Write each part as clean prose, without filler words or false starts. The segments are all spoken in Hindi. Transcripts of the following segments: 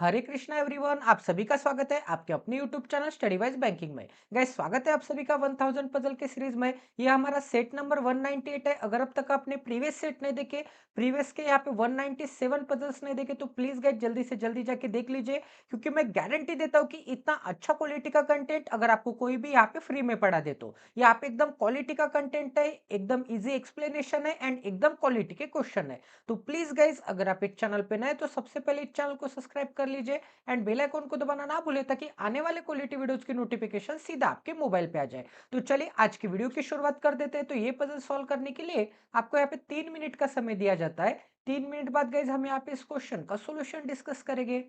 हरे कृष्णा एवरीवन, आप सभी का स्वागत है आपके अपने YouTube channel study wise banking में। गाइस, स्वागत है आप सभी का 1000 पजल के सीरीज में। ये हमारा सेट नंबर 198 है। अगर अब तक आपने प्रीवियस सेट नहीं देखे, प्रीवियस के यहाँ पे 197 पजल्स नहीं देखे, तो प्लीज गाइस जल्दी से जल्दी जाके देख लीजिए, क्योंकि मैं गारंटी देता हूँ कि इतना अच्छा क्वालिटी का कंटेंट अगर आपको कोई भी यहाँ पे फ्री में पढ़ा दे तो यहाँ पे एकदम क्वालिटी का कंटेंट है, एकदम इजी एक्सप्लेनेशन है एंड एकदम क्वालिटी के क्वेश्चन है। तो प्लीज गाइज, अगर आप इस चैनल पे नए तो सबसे पहले इस चैनल को सब्सक्राइब कर लीजिए एंड बेल आइकन को दबाना ना भूले, ताकि आने वाले क्वालिटी वीडियोस की नोटिफिकेशन सीधा आपके मोबाइल पे आ जाए। तो चलिए आज की वीडियो की शुरुआत कर देते हैं। तो ये पजल सॉल्व करने के लिए आपको यहाँ पे 3 मिनट का समय दिया जाता है। 3 मिनट बाद गाइज हम यहाँ पे इस क्वेश्चन का सोल्यूशन डिस्कस करेंगे।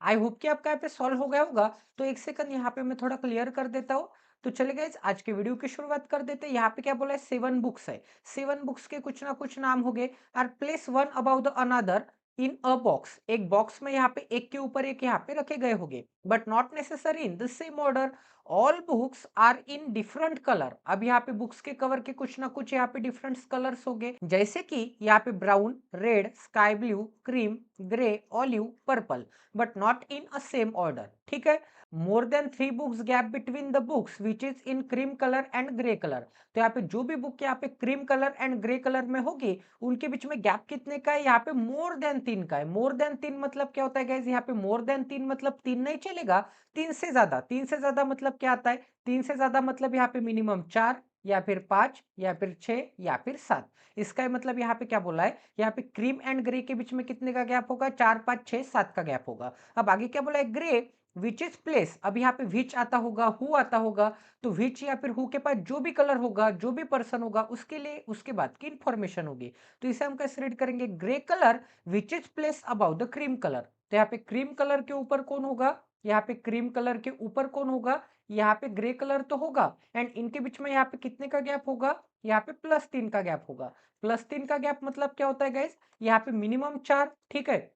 आई होप कि आपका यहाँ पे सॉल्व हो गया होगा। तो एक सेकंड यहाँ पे मैं थोड़ा क्लियर कर देता हूँ। तो चलिए गाइस, आज के वीडियो की शुरुआत कर देते हैं। यहाँ पे क्या बोला है, 7 बुक्स है। 7 बुक्स के कुछ ना कुछ नाम हो गए। Are place one about the another in a box. एक बॉक्स में यहाँ पे एक के ऊपर एक यहाँ पे रखे गए होंगे, but not necessary in the same order. All books are in different colour. अब यहाँ पे बुक्स के कवर के कुछ ना कुछ यहाँ पे डिफरेंट कलर्स हो गए, जैसे कि यहाँ पे brown, red, sky blue, cream, grey, olive, purple, but not in a same order. ठीक है। More then 3 books gap between the books which is in cream colour and grey colour. तो यहाँ पे जो भी बुक यहाँ पे cream colour and grey colour में होगी, उनके बीच में गैप कितने का है, यहाँ पे मोर देन 3 का है। मोर देन 3 मतलब क्या होता है गाइस, यहाँ पे मोर देन 3 मतलब 3 नहीं चलेगा, 3 से ज्यादा। 3 से ज्यादा मतलब क्या आता है, 3 से ज्यादा मतलब यहाँ पे मिनिमम 4 या फिर 5 या फिर 6 या फिर 7। इसका मतलब यहाँ पे क्या बोला है, यहाँ पे क्रीम एंड ग्रे के बीच में कितने का गैप होगा, 4, 5, 6, 7 का गैप होगा। अब आगे क्या बोला है, ग्रे विच इज प्लेस। अब यहाँ पे विच आता होगा, हु आता होगा। तो विच या फिर हु के पास जो भी कलर होगा, जो भी पर्सन होगा, उसके लिए उसके बाद की इंफॉर्मेशन होगी। तो इसे हम कैसे रीड करेंगे, grey colour which is place about the cream colour. तो यहाँ पे क्रीम कलर के ऊपर कौन होगा, यहाँ पे क्रीम कलर के ऊपर कौन होगा, यहाँ पे ग्रे कलर तो होगा एंड इनके बीच में यहाँ पे कितने का गैप होगा, यहाँ पे +3 का गैप होगा। +3 का गैप मतलब क्या होता है गाइस, यहाँ पे मिनिमम 4, ठीक है,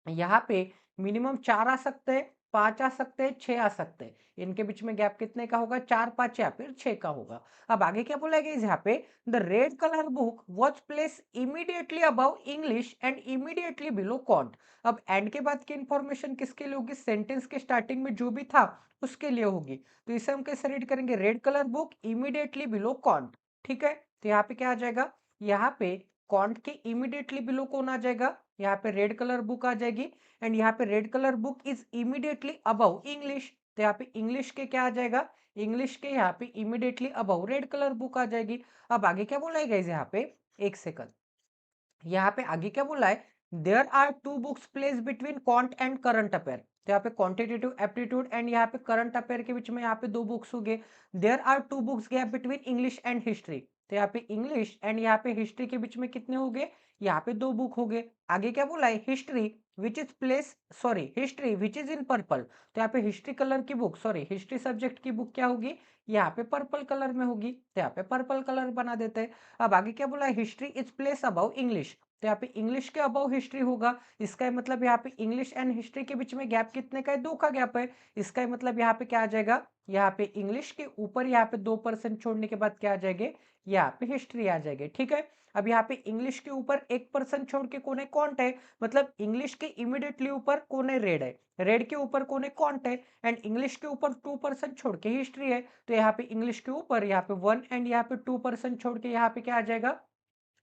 यहाँ पे मिनिमम 4 आ सकते हैं, 5 आ सकते हैं, 6 आ सकते हैं। इनके बीच में गैप कितने का होगा, 4, 5 या फिर 6 का होगा। अब आगे क्या बोला गया यहाँ पे, the red colour book was place immediately above English and immediately below can't. अब एंड के बाद की इंफॉर्मेशन किसके लिए होगी, सेंटेंस के स्टार्टिंग में जो भी था उसके लिए होगी। तो इसे हम कैसे रीड करेंगे, red colour book immediately below can't, ठीक है। तो यहाँ पे क्या आ जाएगा, यहाँ पे कॉन्ट के इमीडिएटली बिलो कौन आ जाएगा, यहाँ पे रेड कलर बुक आ जाएगी एंड यहाँ पे red colour book is immediately above English. तो यहाँ पे इंग्लिश के क्या आ जाएगा, इंग्लिश के यहाँ पे immediately above red colour book आ जाएगी। अब आगे क्या बोला है गाइस, यहाँ पे एक सेकंड, यहाँ पे आगे क्या बोला है, there are two books place between Kant and current affair. तो यहाँ पे क्वांटिटेटिव एप्टीट्यूड एंड यहाँ पे करंट अफेयर के बीच में यहाँ पे दो बुक्स हो गए। There are two books gap between English and history. तो यहाँ पे इंग्लिश एंड यहाँ पे हिस्ट्री के बीच में कितने हो गए, यहाँ पे दो बुक हो गए। आगे क्या बोला है, history which is place, sorry history which is in purple. तो यहाँ पे हिस्ट्री कलर की बुक, सॉरी हिस्ट्री सब्जेक्ट की बुक क्या होगी, यहाँ पे पर्पल कलर में होगी। तो यहाँ पे पर्पल कलर बना देते हैं। अब आगे क्या बोला है, history is place above English. तो यहाँ पे इंग्लिश के अबव हिस्ट्री होगा। इसका मतलब यहाँ पे इंग्लिश एंड हिस्ट्री के बीच में गैप कितने का है, 2 का गैप है। इसका मतलब यहाँ पे क्या आ जाएगा, यहाँ पे इंग्लिश के ऊपर यहाँ पे 2% छोड़ने के बाद क्या आ जाएंगे, यहाँ पे हिस्ट्री आ जाएगी, ठीक है। अब यहाँ पे इंग्लिश के ऊपर 1% छोड़ के कौन है, कॉन्ट है, मतलब इंग्लिश के इमीडिएटली ऊपर कौन है, रेड है, रेड के ऊपर कौन है, कॉन्ट है एंड इंग्लिश के ऊपर 2% छोड़ के हिस्ट्री है। तो यहाँ पे इंग्लिश के ऊपर यहाँ पे 1 एंड यहाँ पे 2% छोड़ के यहाँ पे क्या आ जाएगा,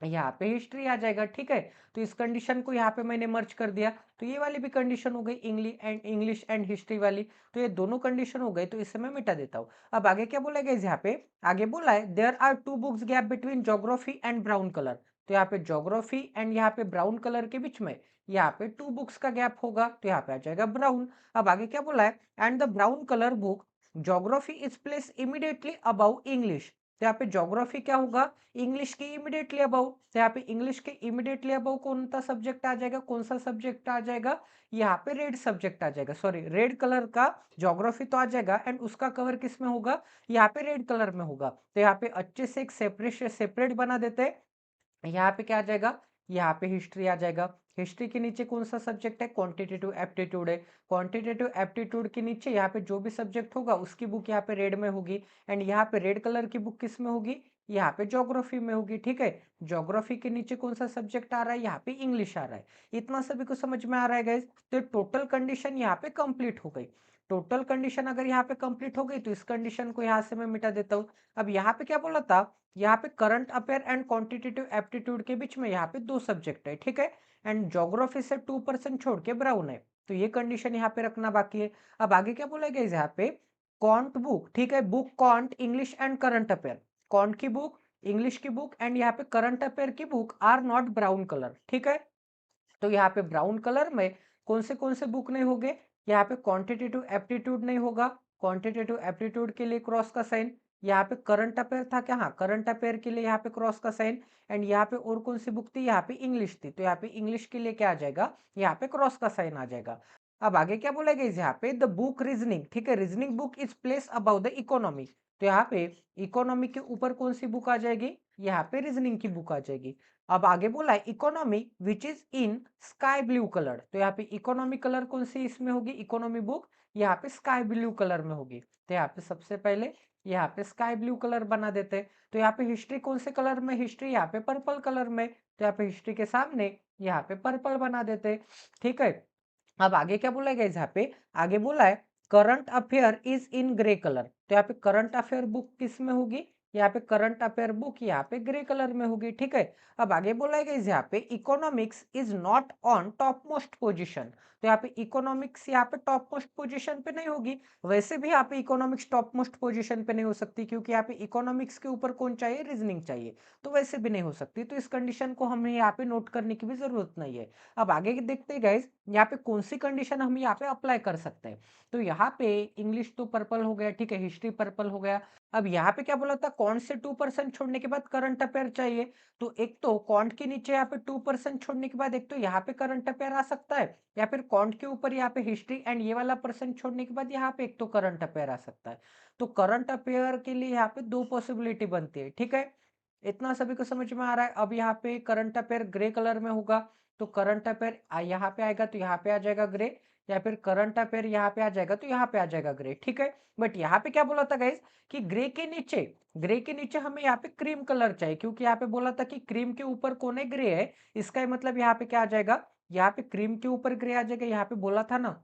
यहाँ पे हिस्ट्री आ जाएगा, ठीक है। तो इस कंडीशन को यहाँ पे मैंने मर्ज कर दिया। तो ये वाली भी कंडीशन हो गई, इंग्लिश एंड हिस्ट्री वाली। तो ये दोनों कंडीशन हो गए, तो इसे मैं मिटा देता हूँ। अब आगे क्या बोला गया यहाँ पे, आगे बोला है there are two books gap between geography and brown colour. तो यहाँ पे ज्योग्राफी एंड यहाँ पे ब्राउन कलर के बीच में यहाँ पे 2 बुक्स का गैप होगा, तो यहाँ पे आ जाएगा ब्राउन। अब आगे क्या बोला है, and the brown colour book geography is place immediately above English. तो यहाँ पे ज्योग्राफी क्या होगा, इंग्लिश के इमीडिएटली अबव। तो यहाँ पे इंग्लिश के इमीडिएटली अबव कौन सा सब्जेक्ट आ जाएगा, कौन सा सब्जेक्ट आ जाएगा, यहाँ पे रेड सब्जेक्ट आ जाएगा, सॉरी रेड कलर का ज्योग्राफी तो आ जाएगा एंड उसका कवर किस में होगा, यहाँ पे रेड कलर में होगा। तो यहाँ पे अच्छे से एक सेपरेट बना देते हैं। यहाँ पे क्या आ जाएगा, यहाँ पे हिस्ट्री आ जाएगा। हिस्ट्री के नीचे कौन सा सब्जेक्ट है, क्वांटिटेटिव एप्टीट्यूड है। क्वांटिटेटिव एप्टीट्यूड के नीचे यहाँ पे जो भी सब्जेक्ट होगा उसकी बुक यहाँ पे रेड में होगी एंड यहाँ पे रेड कलर की बुक किस में होगी, यहाँ पे ज्योग्राफी में होगी, ठीक है। ज्योग्राफी के नीचे कौन सा सब्जेक्ट आ रहा है, यहाँ पे इंग्लिश आ रहा है। इतना सभी को समझ में आ रहा है गाइज। तो टोटल कंडीशन यहाँ पे कंप्लीट हो गई। टोटल कंडीशन अगर यहाँ पे कंप्लीट हो गई तो इस कंडीशन को यहाँ से मैं मिटा देता हूँ। अब यहाँ पे क्या बोला था, यहाँ पे current affair and quantitative aptitude के बीच में यहाँ पे 2 सब्जेक्ट है, ठीक है। एंड ज्योग्राफी से 2% छोड़ के ब्राउन है। तो ये कंडीशन यहाँ पे रखना बाकी है। अब आगे क्या बोला गया यहाँ पे, कॉन्ट बुक, ठीक है, book Kant English and current affair. Kant की बुक, इंग्लिश की बुक एंड यहाँ पे करंट अफेयर की book are not brown colour, ठीक है। तो यहाँ पे ब्राउन कलर में कौन से बुक नहीं होंगे, यहाँ पे क्वांटिटेटिव एप्टीट्यूड नहीं होगा, क्वांटिटेटिव एप्टीट्यूड के लिए क्रॉस का साइन। यहाँ पे करंट अफेयर था क्या, हाँ करंट अफेयर के लिए यहाँ पे क्रॉस का साइन एंड यहाँ पे और कौन सी बुक थी, यहाँ पे इंग्लिश थी। तो यहाँ पे इंग्लिश के लिए क्या आ जाएगा, यहाँ पे क्रॉस का साइन आ जाएगा। अब आगे क्या बोला गया यहाँ पे, द बुक रीजनिंग, ठीक है, reasoning book is place about the economy. तो यहाँ पे इकोनॉमी के ऊपर कौन सी बुक आ जाएगी, यहाँ पे रीजनिंग की बुक आ जाएगी। अब आगे बोला है economy which is in sky blue colour. तो यहाँ पे इकोनॉमी कलर कौन सी इसमें होगी, इकोनॉमी बुक यहाँ पे स्काई ब्लू कलर में होगी। तो यहाँ पे सबसे पहले यहाँ पे स्काई ब्लू कलर बना देते हैं। तो यहाँ पे हिस्ट्री कौन से कलर में, हिस्ट्री यहाँ पे पर्पल कलर में। तो यहाँ पे हिस्ट्री के सामने यहाँ पे पर्पल बना देते हैं, ठीक है। अब आगे क्या बोला गया यहाँ पे, आगे बोला है current affair is in grey colour. तो यहाँ पे करंट अफेयर बुक किस में होगी, यहाँ पे करंट अफेयर बुक यहाँ पे ग्रे कलर में होगी, ठीक है। अब आगे बोला गया यहाँ पे economics is not on top most position. तो यहाँ पे इकोनॉमिक्स यहाँ पे टॉप मोस्ट पोजिशन पे नहीं होगी। वैसे भी यहाँ पे इकोनॉमिक्स टॉप मोस्ट पोजिशन पे नहीं हो सकती, क्योंकि यहाँ पे इकोनॉमिक्स के ऊपर कौन चाहिए, रीजनिंग चाहिए। तो वैसे भी नहीं हो सकती। तो इस कंडीशन को हमें यहाँ पे नोट करने की भी जरूरत नहीं है। अब आगे देखते हैं गाइज, यहाँ पे कौन सी कंडीशन हम यहाँ पे अप्लाई कर सकते हैं। तो यहाँ पे इंग्लिश तो पर्पल हो गया, ठीक है, हिस्ट्री पर्पल हो गया। अब यहाँ पे क्या बोला था, कॉन्ट से 2% छोड़ने के बाद करंट अफेयर चाहिए। तो एक तो कॉन्ट के नीचे यहाँ पे 2% छोड़ने के बाद एक तो यहाँ पे करंट अफेयर आ सकता है, या फिर कॉन्ट के ऊपर यहाँ पे हिस्ट्री एंड ये वाला परसेंट छोड़ने के बाद यहाँ पे एक तो करंट अफेयर आ सकता है। तो करंट अफेयर के लिए यहाँ पे दो पॉसिबिलिटी बनती है, ठीक है। इतना सभी को समझ में आ रहा है। अब यहाँ पे करंट अफेयर ग्रे कलर में होगा, तो करंट अफेयर यहाँ पे आएगा तो यहाँ पे आ जाएगा ग्रे, या फिर करंट अफेयर यहाँ पे आ जाएगा तो यहाँ पे आ जाएगा ग्रे, ठीक है। बट यहाँ पे क्या बोला था गाइस कि ग्रे के नीचे हमें यहाँ पे क्रीम कलर चाहिए, क्योंकि यहाँ पे बोला था कि क्रीम के ऊपर कोने ग्रे है। इसका मतलब यहाँ पे क्या आ जाएगा, यहाँ पे क्रीम के ऊपर ग्रे आ जाएगा। यहाँ पे बोला था ना,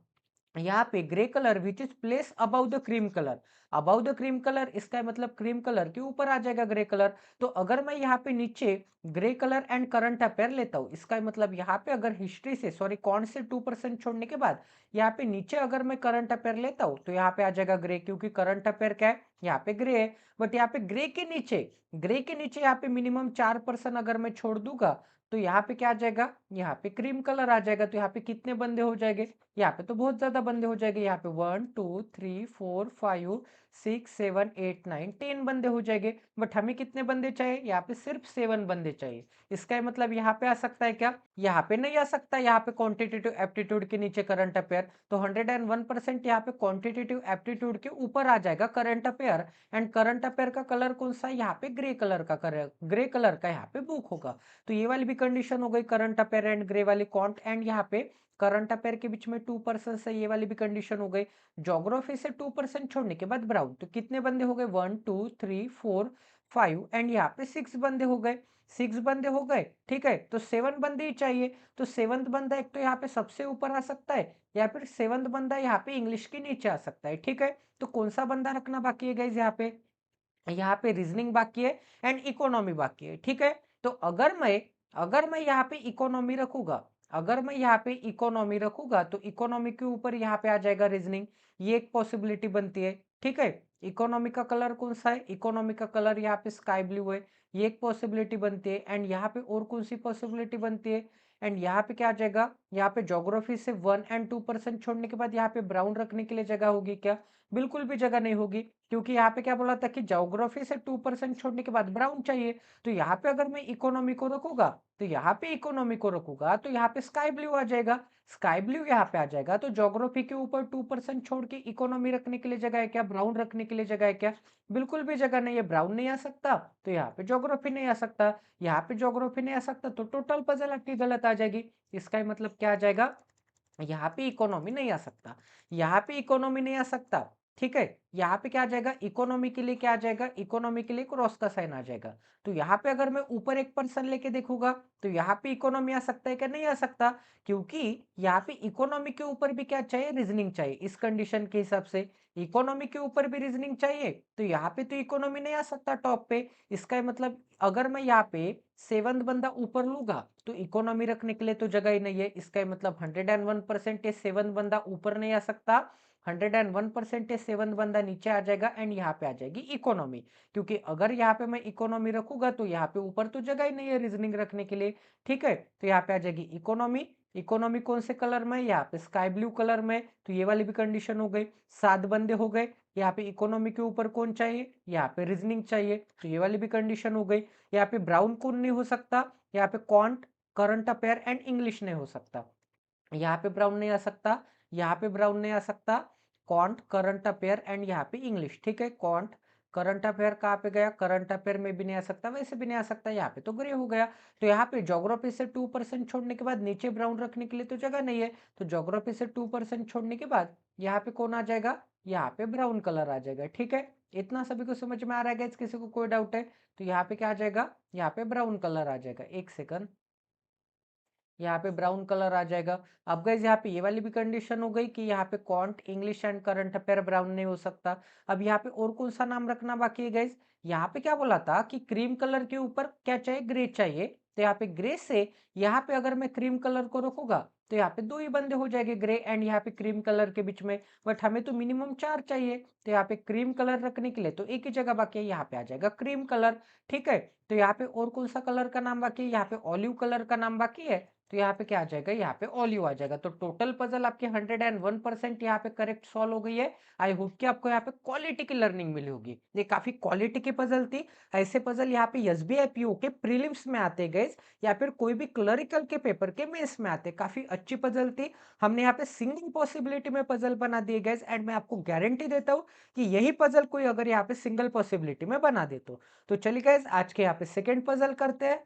यहाँ पे grey colour which is place about the cream colour, about the cream colour, इसका मतलब क्रीम कलर के ऊपर आ जाएगा ग्रे कलर। तो अगर मैं यहाँ पे नीचे grey colour and current affair लेता हूँ, इसका मतलब यहाँ पे अगर हिस्ट्री से सॉरी कौन से 2% छोड़ने के बाद यहाँ पे नीचे अगर मैं करंट अफेयर लेता हूँ तो यहाँ पे आ जाएगा ग्रे, क्योंकि करंट अफेयर क्या है, यहाँ पे ग्रे है। बट यहाँ पे ग्रे के नीचे यहाँ पे मिनिमम 4% अगर मैं छोड़ दूंगा तो यहाँ पे क्या आ जाएगा, यहाँ पे क्रीम कलर आ जाएगा। तो यहाँ पे कितने बंदे हो जाएंगे, यहाँ पे तो बहुत ज्यादा बंदे हो जाएंगे। यहाँ पे 1 2 3 4 5 6 7 8 9 10 बंदे हो जाएंगे। बट हमें कितने बंदे चाहिए, यहाँ पे सिर्फ 7 बंदे चाहिए। इसका मतलब यहाँ पे आ सकता है क्या, यहाँ पे नहीं आ सकता। यहाँ पे क्वांटिटेटिव एप्टीट्यूड के नीचे करंट अफेयर, तो 101% यहाँ पे क्वांटिटेटिव एप्टीट्यूड के ऊपर आ जाएगा current affair. And current affair का कलर कौन सा है, यहाँ पे ग्रे कलर का, ग्रे कलर का यहाँ पे बुक होगा। तो ये वाली भी कंडीशन हो गई, करंट अफेयर एंड ग्रे वाली कॉन्ट, एंड यहाँ पे करंट अफेयर के बीच में 2% से ये वाली भी कंडीशन हो गई। ज्योग्राफी से 2% छोड़ने के बाद ब्राउन, तो कितने बंदे हो गए, 1 2 3 4 5, एंड यहाँ पे 6 बंदे हो गए। 6 बंदे हो गए, ठीक है। तो 7 बंदे ही चाहिए। तो 7th बंदा एक तो यहाँ पे सबसे ऊपर आ सकता है, या फिर 7th बंदा यहाँ पे इंग्लिश के नीचे आ सकता है, ठीक है। तो कौन सा बंदा रखना बाकी है गाइज, यहाँ पे रीजनिंग बाकी है एंड इकोनॉमी बाकी है, ठीक है। तो अगर मैं यहाँ पे इकोनॉमी रखूंगा, अगर मैं यहाँ पे इकोनॉमी रखूंगा तो इकोनॉमी के ऊपर यहाँ पे आ जाएगा रीजनिंग। ये एक पॉसिबिलिटी बनती है, ठीक है। इकोनॉमी का कलर कौन सा है, इकोनॉमी का कलर यहाँ पे स्काई ब्लू है। ये एक पॉसिबिलिटी बनती है। एंड यहाँ पे और कौन सी पॉसिबिलिटी बनती है, एंड यहाँ पे क्या आ जाएगा, यहाँ पे ज्योग्राफी से 1 और 2% छोड़ने के बाद यहाँ पे ब्राउन रखने के लिए जगह होगी क्या, बिल्कुल भी जगह नहीं होगी। क्योंकि यहाँ पे क्या बोला था कि ज्योग्राफी से 2% छोड़ने के बाद ब्राउन चाहिए। तो यहाँ पे अगर मैं इकोनॉमी को रखूंगा, तो यहाँ पे इकोनॉमी को रखूंगा तो यहाँ पे स्काई ब्लू आ जाएगा। स्काई ब्लू यहाँ पे आ जाएगा। तो ज्योग्राफी के ऊपर 2% छोड़ के इकोनॉमी रखने के लिए जगह है क्या, ब्राउन रखने के लिए जगह है क्या, बिल्कुल भी जगह नहीं है। ब्राउन नहीं आ सकता तो यहाँ पे ज्योग्राफी नहीं आ सकता, यहाँ पे ज्योग्राफी नहीं आ सकता, तो टोटल पजल आपकी गलत आ जाएगी। इसका मतलब क्या आ जाएगा, यहाँ पे इकोनॉमी नहीं आ सकता, यहाँ पे इकोनॉमी नहीं आ सकता, ठीक है। यहाँ पे क्या आ जाएगा, इकोनॉमी के लिए क्या आ जाएगा, इकोनॉमी के लिए क्रॉस का साइन आ जाएगा। तो यहाँ पे अगर मैं ऊपर 1% लेके देखूंगा तो यहाँ पे इकोनॉमी आ सकता है क्या, नहीं आ सकता। क्योंकि यहाँ पे इकोनॉमी के ऊपर भी क्या चाहिए, रीजनिंग चाहिए। इस कंडीशन के हिसाब से इकोनॉमी के ऊपर भी रीजनिंग चाहिए, तो यहाँ पे तो इकोनॉमी नहीं आ सकता टॉप पे। इसका मतलब अगर मैं यहाँ पे 7th बंदा ऊपर लूंगा तो इकोनॉमी रखने के लिए तो जगह ही नहीं है। इसका मतलब 101% 7th बंदा ऊपर नहीं आ सकता, 101% 7th बंदा नीचे आ जाएगा, एंड यहाँ पे आ जाएगी इकोनॉमी। क्योंकि अगर यहाँ पे मैं इकोनॉमी रखूंगा तो यहाँ पे ऊपर तो जगह ही नहीं है रीजनिंग रखने के लिए, ठीक है। तो यहाँ पे आ जाएगी इकोनॉमी। इकोनॉमी कौन से कलर में, यहाँ पे स्काई ब्लू कलर में। तो ये वाली भी कंडीशन हो गई। 7 बंदे हो गए, यहाँ पे इकोनॉमी के ऊपर कौन चाहिए, यहाँ पे रीजनिंग चाहिए, तो ये वाली भी कंडीशन हो गई। यहाँ पे ब्राउन कौन नहीं हो सकता, यहाँ पे can't, current affair and English नहीं हो सकता। यहाँ पे ब्राउन नहीं आ सकता, यहाँ पे ब्राउन नहीं आ सकता, कॉन्ट, करंट अफेयर एंड यहाँ पे इंग्लिश, ठीक है। कॉन्ट, करंट अफेयर कहाँ पे गया, करंट अफेयर में भी नहीं आ सकता, वैसे भी नहीं आ सकता। यहाँ पे तो ग्रे हो गया। तो यहाँ पे ज्योग्राफी से 2% छोड़ने के बाद नीचे ब्राउन रखने के लिए तो जगह नहीं है। तो ज्योग्राफी से 2% छोड़ने के बाद यहाँ पे कौन आ जाएगा, यहाँ पे ब्राउन कलर आ जाएगा, ठीक है। इतना सभी को समझ में आ रहा है गाइस, किसी को कोई डाउट है तो यहाँ पे क्या आ जाएगा, यहाँ पे ब्राउन कलर आ जाएगा। एक सेकंड, यहाँ पे ब्राउन कलर आ जाएगा। अब गाइस यहाँ पे ये वाली भी कंडीशन हो गई कि यहाँ पे can't, English and current affair brown नहीं हो सकता। अब यहाँ पे और कौन सा नाम रखना बाकी है गाइस, यहाँ पे क्या बोला था कि क्रीम कलर के ऊपर क्या चाहिए, ग्रे चाहिए। तो यहाँ पे ग्रे से यहाँ पे अगर मैं क्रीम कलर को रखूंगा तो यहाँ पे 2 ही बंदे हो जाएंगे, ग्रे एंड यहाँ पे क्रीम कलर के बीच में। बट हमें तो मिनिमम 4 चाहिए। तो यहाँ पे क्रीम कलर रखने के लिए तो एक ही जगह बाकी है, यहाँ पे आ जाएगा क्रीम कलर, ठीक है। तो यहाँ पे और कौन सा कलर का नाम बाकी है, यहाँ पे ऑलिव कलर का नाम बाकी है। तो यहाँ पे क्या आ जाएगा, यहाँ पे ऑलिव आ जाएगा। तो टोटल पजल आपकी 101% यहाँ पे करेक्ट सॉल्व हो गई है। आई होप कि आपको यहाँ पे क्वालिटी की लर्निंग मिली होगी। ये काफी क्वालिटी की पजल थी। ऐसे पजल यहाँ पे एसबीआई पीओ के प्रीलिम्स में आते गए या फिर कोई भी क्लरिकल के पेपर के मेंस में आते। काफी अच्छी पजल थी। हमने यहाँ पे सिंगल पॉसिबिलिटी में पजल बना दिए गए एंड मैं आपको गारंटी देता हूँ कि यही पजल कोई अगर यहाँ पे सिंगल पॉसिबिलिटी में बना दे तो चलिए गाइस आज के यहाँ पे सेकंड पजल करते हैं।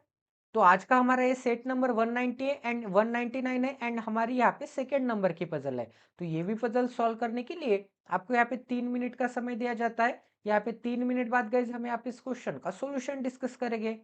तो आज का हमारा ये सेट नंबर 190 है एंड 199 है एंड हमारी यहाँ पे सेकंड नंबर की पजल है। तो ये भी पजल सॉल्व करने के लिए आपको यहाँ पे 3 मिनट का समय दिया जाता है। यहाँ पे 3 मिनट बाद गाइस हम यहाँ पे इस क्वेश्चन का सोल्यूशन डिस्कस करेंगे।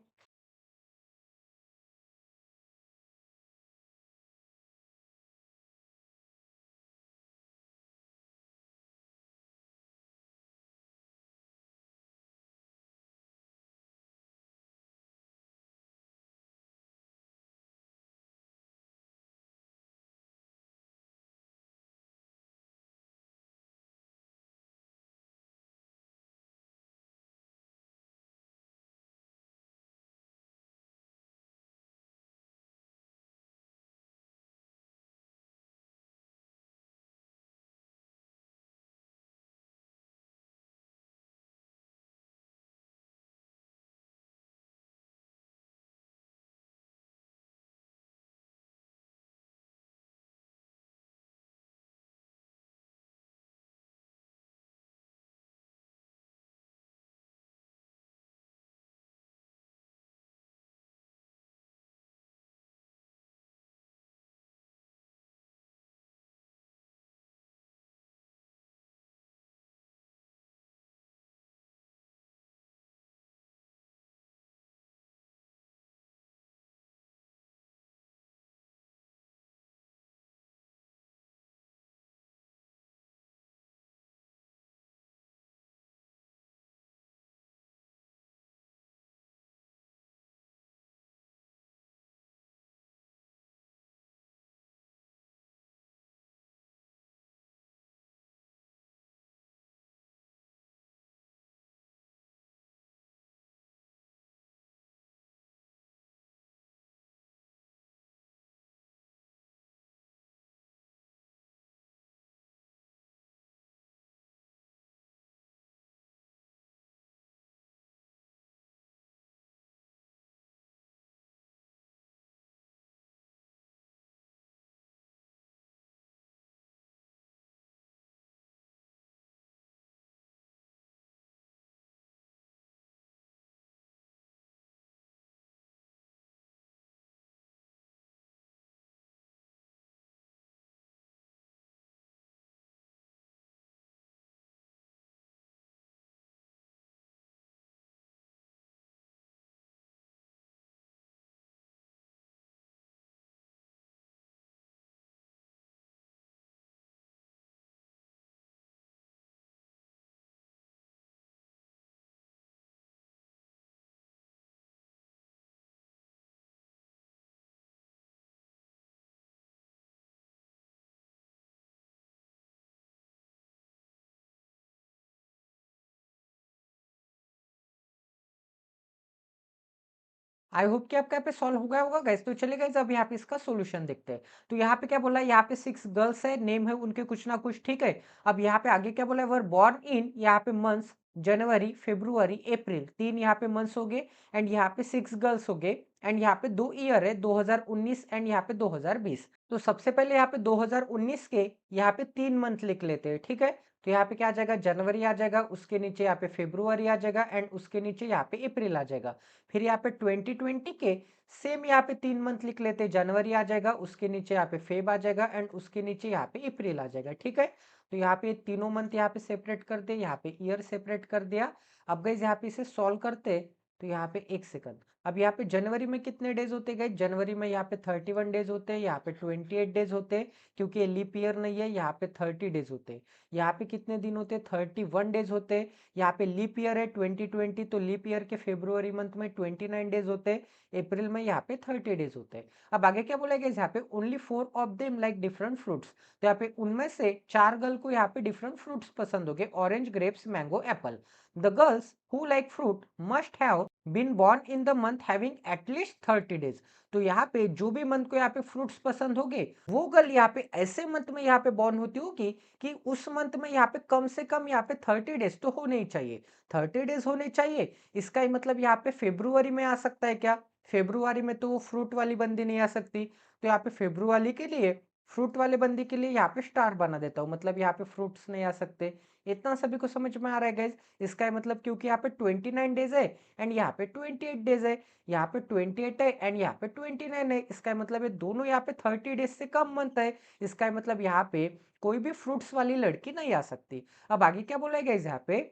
आई होप कि आपका यहाँ पे सॉल्व हो गया होगा गाइस। तो चलिए गाइस अब यहाँ पे इसका सॉल्यूशन देखते हैं। तो यहाँ पे क्या बोला है, यहाँ पे 6 गर्ल्स है, नेम है उनके कुछ ना कुछ, ठीक है। अब यहाँ पे आगे क्या बोला है, वर बॉर्न इन, यहाँ पे मंथ्स जनवरी फरवरी अप्रैल, 3 यहाँ पे मंथ्स हो गए एंड यहाँ पे 6 गर्ल्स हो गए एंड यहाँ पे 2 ईयर है 2019 एंड यहाँ पे 2020। तो सबसे पहले यहाँ पे 2019 के यहाँ पे 3 मंथ लिख लेते हैं, ठीक है। तो यहाँ पे क्या आ जाएगा, जनवरी आ जाएगा, उसके नीचे यहाँ पे फेब्रुआरी आ जाएगा एंड उसके नीचे यहाँ पे अप्रैल आ जाएगा। फिर यहाँ पे 2020 के सेम यहाँ पे 3 मंथ लिख लेते हैं, जनवरी आ जाएगा, उसके नीचे यहाँ पे फेब आ जाएगा एंड उसके नीचे यहाँ पे अप्रैल आ जाएगा, ठीक है। तो यहाँ पे तीनों मंथ यहाँ पे सेपरेट कर दे, यहाँ पे ईयर सेपरेट कर दिया। अब गाइस यहाँ पे इसे सॉल्व करते, तो यहाँ पे 1 सेकंड। अब यहाँ पे जनवरी में कितने डेज होते गए, जनवरी में यहाँ पे 31 डेज होते हैं, यहाँ पे 28 डेज होते हैं, क्योंकि ये लीप ईयर नहीं है, यहाँ पे 30 डेज होते हैं। यहाँ पे कितने दिन होते हैं, 31 डेज होते हैं। यहाँ पे लीप ईयर है 2020, तो लीप ईयर के फेब्रुवरी मंथ में 29 डेज होते हैं, अप्रैल में यहाँ पे 30 डेज होते हैं। अब आगे क्या बोला गया, यहाँ पे only 4 of them like different fruits. तो यहाँ पे उनमें से 4 गर्ल को यहाँ पे डिफरेंट फ्रूट्स पसंद हो गए, orange, grapes, mango, apple. The girls who like fruit must have been born in the month having at least 30 days. तो यहाँ पे जो भी मंथ को यहाँ पे फ्रूट्स पसंद होंगे, वो गर्ल यहाँ पे ऐसे मंथ में यहाँ पे बॉर्न होती होगी कि उस मंथ में यहाँ पे कम से कम यहाँ पे 30 डेज तो होने ही चाहिए। 30 डेज होने चाहिए, इसका ही मतलब यहाँ पे फेब्रुवरी में आ सकता है क्या? फेब्रुवरी में तो वो फ्रूट वाली बंदी नहीं आ सकती, तो यहाँ पे फेब्रुवरी के लिए, फ्रूट वाले बंदी के लिए यहाँ पे स्टार बना देता हूँ, मतलब यहाँ पे फ्रूट्स नहीं आ सकते। इतना सभी को समझ में आ रहा है गाइज? इसका मतलब क्योंकि यहाँ पे 29 डेज है एंड यहाँ पे 28 डेज है, यहाँ पे 28 है एंड यहाँ पे 29 है, इसका मतलब ये दोनों यहाँ पे 30 डेज से कम मंथ है, इसका मतलब यहाँ पे कोई भी फ्रूट्स वाली लड़की नहीं आ सकती। अब आगे क्या बोला गया यहाँ पे,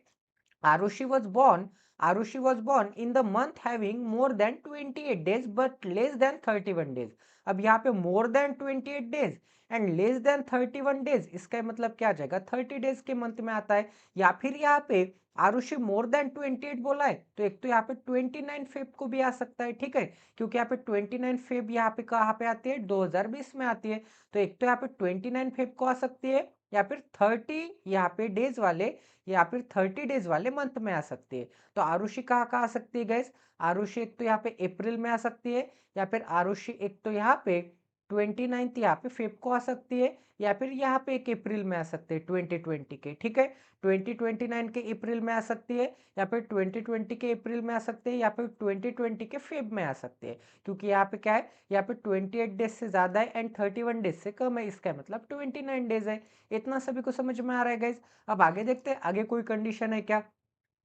Arushi was born. Arushi was born in the month having more than 28 days but less than 31 days. अब यहाँ पे more than 28 days and less than 31 days, इसका मतलब क्या आ जाएगा? 30 डेज के मंथ में आता है। या फिर यहाँ पे आरुषि मोर देन 28 बोला है, तो एक तो यहाँ पे 29 फेब को भी आ सकता है, ठीक है, क्योंकि यहाँ पे 29 फेब यहाँ पे कहाँ पे आती है? 2020 में आती है, तो एक तो यहाँ पे 29 फेब को आ सकती है, या फिर 30 यहाँ पे डेज वाले, या फिर 30 डेज वाले मंथ में आ सकती है। तो आरुषि कहाँ कहाँ आ सकती है गैस? आरुषि एक तो यहाँ पे अप्रैल में आ सकती है, या फिर आरुषि एक तो यहाँ पे 29 यहाँ पे फेब को आ सकती है, या फिर यहाँ पे एक अप्रैल में आ सकते हैं 2020 के, ठीक है, 2029 के अप्रैल में आ सकती है, या फिर 2020 के अप्रैल में आ सकते हैं, या फिर 2020 के फेब में आ सकते हैं, क्योंकि यहाँ पे क्या है, यहाँ पे 28 डेज से ज्यादा है एंड 31 डेज से कम है, इसका मतलब 29 डेज है। इतना सभी को समझ में आ रहा है गाइज? अब आगे देखते हैं, आगे कोई कंडीशन है क्या?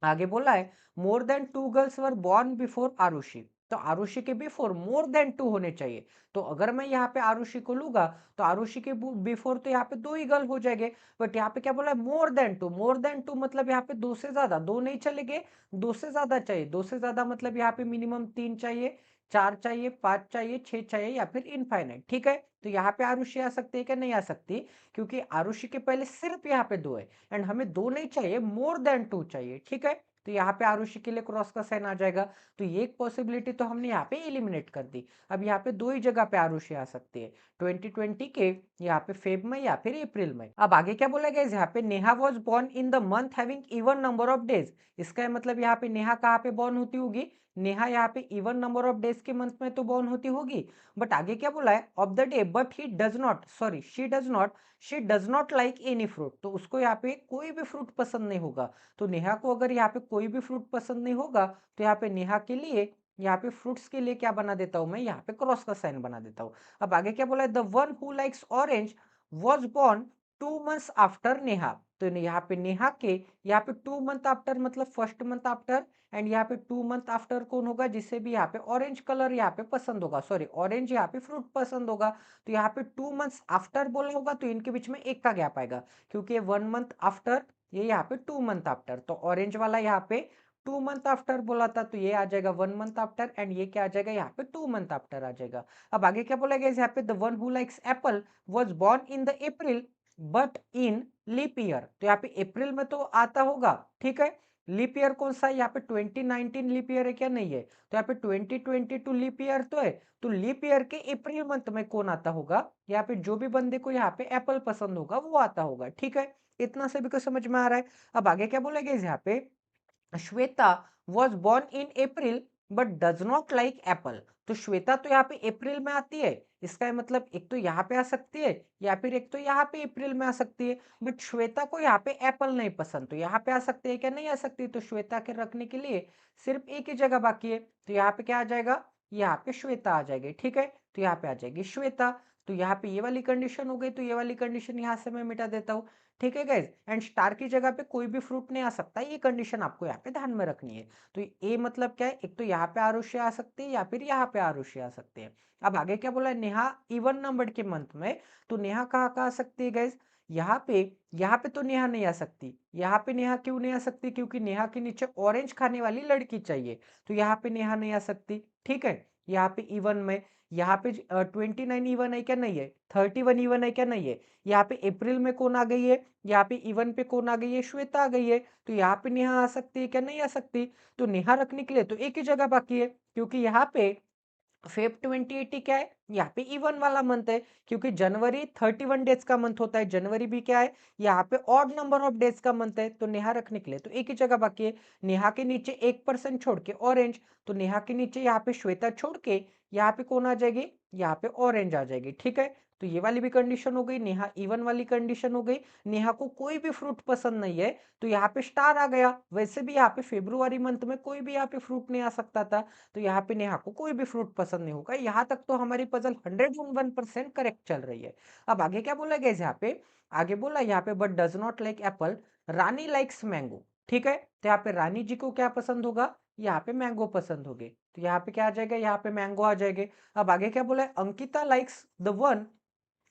आगे बोला है more than 2 girls were born before Aarushi, तो आरुषि के बिफोर मोर देन 2 होने चाहिए। तो अगर मैं यहाँ पे आरुषि को लूंगा, तो आरुषि के बिफोर तो यहाँ पे 2 ही गर्ल हो जाएंगे, बट यहाँ पे क्या बोला है? More than 2। मोर देन 2 मतलब यहाँ पे 2 से ज्यादा, 2 नहीं चलेंगे, 2 से ज्यादा चाहिए। 2 से ज्यादा मतलब यहाँ पे मिनिमम 3 चाहिए, 4 चाहिए, 5 चाहिए, 6 चाहिए, या फिर इनफाइनाइट, ठीक है। तो यहाँ पे आरुषि आ सकती है क्या? नहीं आ सकती, क्योंकि आरुषि के पहले सिर्फ यहाँ पे 2 है एंड हमें 2 नहीं चाहिए, मोर देन 2 चाहिए, ठीक है। तो यहाँ पे आरुषि के लिए क्रॉस का साइन आ जाएगा, तो ये एक पॉसिबिलिटी तो हमने यहाँ पे एलिमिनेट कर दी। अब यहाँ पे 2 ही जगह पे आरुषि आ सकती है, 2020 के यहाँ पे फेब में या फिर अप्रैल में। अब आगे क्या बोला गया? यहाँ पे Neha was born in the month having even number of days, इसका मतलब यहाँ पे नेहा कहाँ पे बॉर्न होती होगी? नेहा यहाँ पे इवन नंबर ऑफ डेज के मंथ में तो बॉर्न होती होगी, बट आगे क्या बोला है? Of the day, but he does not, sorry she does not like any fruit, तो उसको यहाँ पे कोई भी फ्रूट पसंद नहीं होगा। तो नेहा को अगर यहाँ पे कोई भी फ्रूट पसंद नहीं होगा, तो यहाँ पे नेहा के लिए, यहाँ पे फ्रूट्स के लिए क्या बना देता हूं मैं? यहाँ पे क्रॉस का साइन बना देता हूँ। अब आगे क्या बोला है? The one who likes orange was born 2 months after Neha, तो यहाँ पे नेहा के, यहाँ पे 2 मंथ आफ्टर मतलब फर्स्ट मंथ आफ्टर, एंड यहाँ पे 2 मंथ आफ्टर कौन होगा? जिसे भी यहाँ पे ऑरेंज कलर यहाँ पे पसंद होगा, सॉरी ऑरेंज यहाँ पे फ्रूट पसंद होगा। तो यहाँ पे 2 मंथ्स आफ्टर बोला होगा, तो इनके बीच में एक का गैप आएगा, क्योंकि ये 1 मंथ आफ्टर, ये यहाँ पे 2 मंथ आफ्टर, तो ऑरेंज वाला यहाँ पे 2 मंथ आफ्टर बोला था, तो ये आ जाएगा 1 मंथ आफ्टर, एंड ये क्या आ जाएगा? यहाँ पे 2 मंथ आफ्टर आ जाएगा। अब आगे क्या बोला गया यहाँ पे? The one who likes apple was born in the April but in leap year, तो यहाँ पे अप्रैल में तो आता होगा, ठीक है। लीप ईयर कौन सा है? यहाँ पे 2019 लीप ईयर है क्या? नहीं है, तो यहाँ पे 2022 लीप ईयर तो है, तो लीप ईयर के अप्रैल मंथ में कौन आता होगा? यहाँ पे जो भी बंदे को यहाँ पे एप्पल पसंद होगा वो आता होगा, ठीक है। इतना सभी को समझ में आ रहा है? अब आगे क्या बोलेंगे यहाँ पे? Shweta was born in April but does not like Apple, तो श्वेता तो यहाँ पे अप्रैल में आती है, इसका मतलब एक तो यहाँ पे आ सकती है, या फिर एक तो यहाँ पे अप्रैल में आ सकती है, बट श्वेता को यहाँ पे एप्पल नहीं पसंद, तो यहाँ पे आ सकती है क्या? नहीं आ सकती। तो श्वेता के रखने के लिए सिर्फ एक ही जगह बाकी है, तो यहाँ पे क्या आ जाएगा? यहाँ पे श्वेता आ जाएगी, ठीक है, तो यहाँ पे आ जाएगी श्वेता। तो यहाँ पे ये वाली कंडीशन हो गई, तो ये वाली कंडीशन यहाँ से मैं मिटा देता हूँ, ठीक है गाइज। एंड स्टार की जगह पे कोई भी फ्रूट नहीं आ सकता, ये कंडीशन आपको यहाँ पे ध्यान में रखनी है। तो ए मतलब क्या है? एक तो यहाँ पे आरुष्य आ सकती है, या फिर यहाँ पे आरुष्य आ सकते हैं। अब आगे क्या बोला है? नेहा इवन नंबर के मंथ में, तो नेहा कहाँ कहाँ आ सकती है गाइज? यहाँ पे तो नेहा नहीं आ सकती। यहाँ पे नेहा क्यों नहीं आ सकती? क्योंकि नेहा के नीचे ऑरेंज खाने वाली लड़की चाहिए, तो यहाँ पे नेहा नहीं आ सकती, ठीक है। यहाँ पे इवन में, यहाँ पे 29 इवन है क्या? नहीं है। 31 इवन है क्या? नहीं है। यहाँ पे अप्रैल में कौन आ गई है? यहाँ पे इवन पे कौन आ गई है? श्वेता आ गई है, तो यहाँ पे नेहा आ सकती है क्या? नहीं आ सकती। तो नेहा रखने के लिए तो एक ही जगह बाकी है, क्योंकि यहाँ पे फेब 2080 क्या है? यहाँ पे इवन वाला मंथ है, क्योंकि जनवरी 31 डेज का मंथ होता है। जनवरी भी क्या है? यहाँ पे ऑड नंबर ऑफ डेज का मंथ है। तो नेहा रखने के लिए तो एक ही जगह बाकी है। नेहा के नीचे 1% छोड़ के ऑरेंज, तो नेहा के नीचे यहाँ पे श्वेता छोड़ के यहाँ पे कौन आ जाएगी? यहाँ पे ऑरेंज आ जाएगी। ठीक है, तो ये वाली भी कंडीशन हो गई। नेहा इवन वाली कंडीशन हो गई। नेहा को कोई भी फ्रूट पसंद नहीं है, तो यहाँ पे स्टार आ गया। वैसे भी यहाँ पे फेब्रुआरी मंथ में कोई भी यहाँ पे फ्रूट नहीं आ सकता था, तो यहाँ पे नेहा को कोई भी फ्रूट पसंद नहीं होगा। यहाँ तक तो हमारी पजल 101% करेक्ट चल रही है। अब आगे क्या बोला गया यहाँ पे? आगे बोला यहाँ पे but does not like Apple, Rani likes mango. ठीक है, तो यहाँ पे रानी जी को क्या पसंद होगा? यहाँ पे मैंगो पसंद होगी, तो यहाँ पे क्या आ जाएगा? यहाँ पे मैंगो आ जाएगा। अब आगे क्या बोला है? Ankita likes the one,